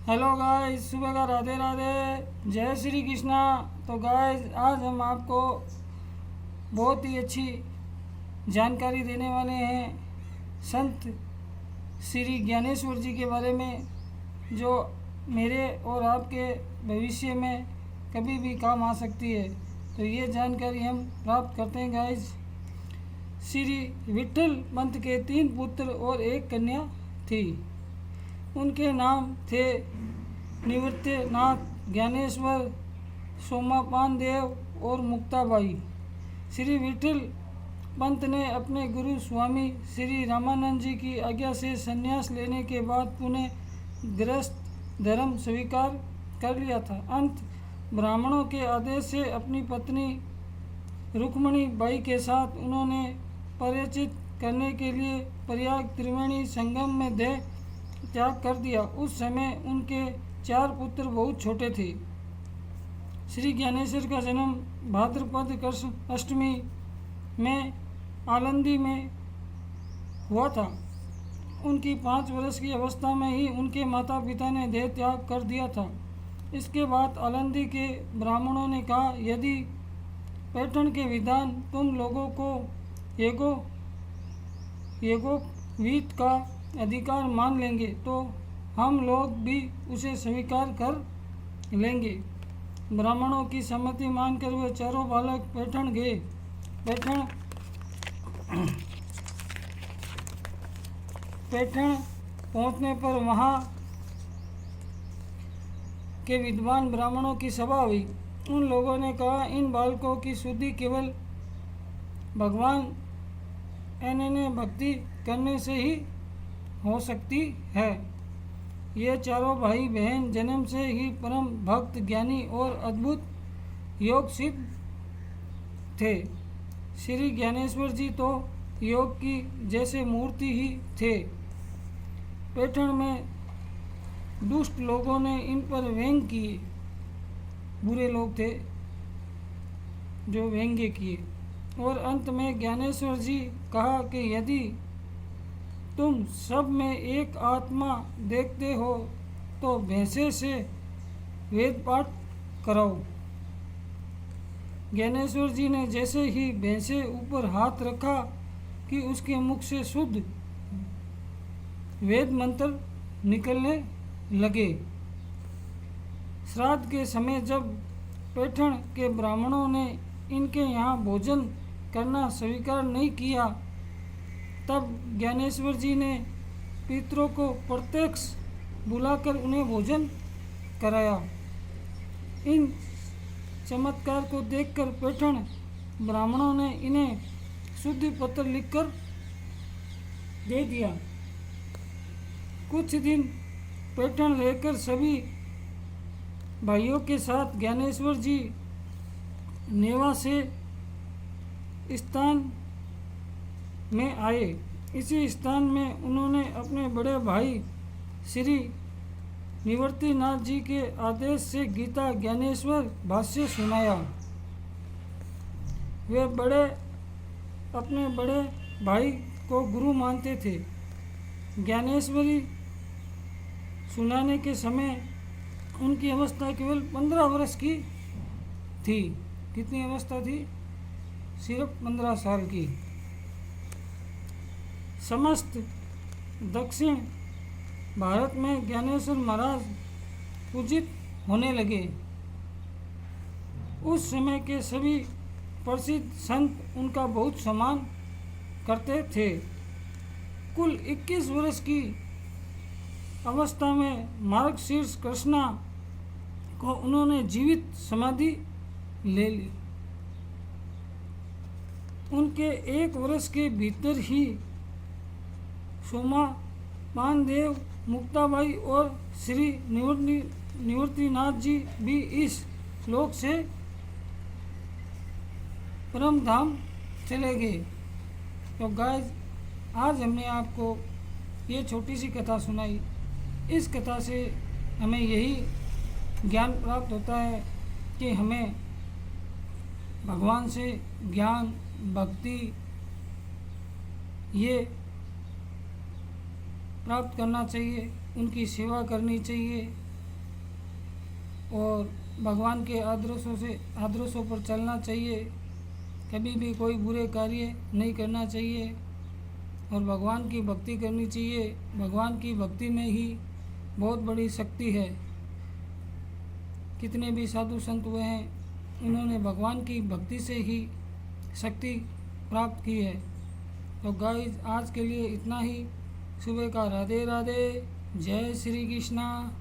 Hello guys, सुबह का राधे राधे, जय श्री कृष्णा। तो गाइस, आज हम आपको बहुत ही अच्छी जानकारी देने वाले हैं संत श्री ज्ञानेश्वर जी के बारे में, जो मेरे और आपके भविष्य में कभी भी काम आ सकती है। तो ये जानकारी हम प्राप्त करते हैं गाइस। श्री विट्ठल पंत के 3 पुत्र और 1 कन्या थी। उनके नाम थे निवृत्तिनाथ, ज्ञानेश्वर, सोमापान देव और मुक्ताबाई। श्री विट्ठल पंत ने अपने गुरु स्वामी श्री रामानंद जी की आज्ञा से संन्यास लेने के बाद पुनः गृहस्थ धर्म स्वीकार कर लिया था। अंत ब्राह्मणों के आदेश से अपनी पत्नी रुक्मणी बाई के साथ उन्होंने परिचित करने के लिए प्रयाग त्रिवेणी संगम में देह त्याग कर दिया। उस समय उनके 4 पुत्र बहुत छोटे थे। श्री ज्ञानेश्वर का जन्म भाद्रपद कृष्ण अष्टमी में आलंदी में हुआ था। उनकी 5 वर्ष की अवस्था में ही उनके माता पिता ने देह त्याग कर दिया था। इसके बाद आलंदी के ब्राह्मणों ने कहा, यदि पैठण के विधान तुम लोगों को यज्ञोपवीत का अधिकार मान लेंगे तो हम लोग भी उसे स्वीकार कर लेंगे। ब्राह्मणों की सम्मति मानकर वे चारों बालक पैठण गए। पैठण पहुंचने पर वहां के विद्वान ब्राह्मणों की सभा हुई। उन लोगों ने कहा, इन बालकों की शुद्धि केवल भगवान अनन्य भक्ति करने से ही हो सकती है। ये चारों भाई बहन जन्म से ही परम भक्त, ज्ञानी और अद्भुत योग सिद्ध थे। श्री ज्ञानेश्वर जी तो योग की जैसे मूर्ति ही थे। पैठण में दुष्ट लोगों ने इन पर व्यंग किए। बुरे लोग थे जो व्यंग्य किए। और अंत में ज्ञानेश्वर जी कहा कि यदि तुम सब में एक आत्मा देखते हो तो भैंसे से वेद पाठ कराओ। ज्ञानेश्वर जी ने जैसे ही भैंसे ऊपर हाथ रखा कि उसके मुख से शुद्ध वेद मंत्र निकलने लगे। श्राद्ध के समय जब पैठण के ब्राह्मणों ने इनके यहाँ भोजन करना स्वीकार नहीं किया, तब ज्ञानेश्वर जी ने पितरों को प्रत्यक्ष बुलाकर उन्हें भोजन कराया। इन चमत्कार को देखकर पैठण ब्राह्मणों ने इन्हें शुद्धि पत्र लिखकर दे दिया। कुछ दिन पैठण रहकर सभी भाइयों के साथ ज्ञानेश्वर जी नेवा से स्थान में आए। इसी स्थान में उन्होंने अपने बड़े भाई श्री निवृत्तिनाथ जी के आदेश से गीता ज्ञानेश्वर भाष्य सुनाया। वे अपने बड़े भाई को गुरु मानते थे। ज्ञानेश्वरी सुनाने के समय उनकी अवस्था केवल 15 वर्ष की थी। कितनी अवस्था थी? सिर्फ 15 साल की। समस्त दक्षिण भारत में ज्ञानेश्वर महाराज पूजित होने लगे। उस समय के सभी प्रसिद्ध संत उनका बहुत सम्मान करते थे। कुल 21 वर्ष की अवस्था में मार्गशीर्ष कृष्णा को उन्होंने जीवित समाधि ले ली। उनके 1 वर्ष के भीतर ही सोमापान देव, मुक्ताबाई और श्री निवृत्तिनाथ जी भी इस लोक से परम धाम चले गए। तो गाइस, आज हमने आपको ये छोटी सी कथा सुनाई। इस कथा से हमें यही ज्ञान प्राप्त होता है कि हमें भगवान से ज्ञान, भक्ति ये प्राप्त करना चाहिए, उनकी सेवा करनी चाहिए और भगवान के आदर्शों पर चलना चाहिए। कभी भी कोई बुरे कार्य नहीं करना चाहिए और भगवान की भक्ति करनी चाहिए। भगवान की भक्ति में ही बहुत बड़ी शक्ति है। कितने भी साधु संत हुए हैं, इन्होंने भगवान की भक्ति से ही शक्ति प्राप्त की है। तो गाइस आज के लिए इतना ही। सुबह का राधे राधे, जय श्री कृष्णा।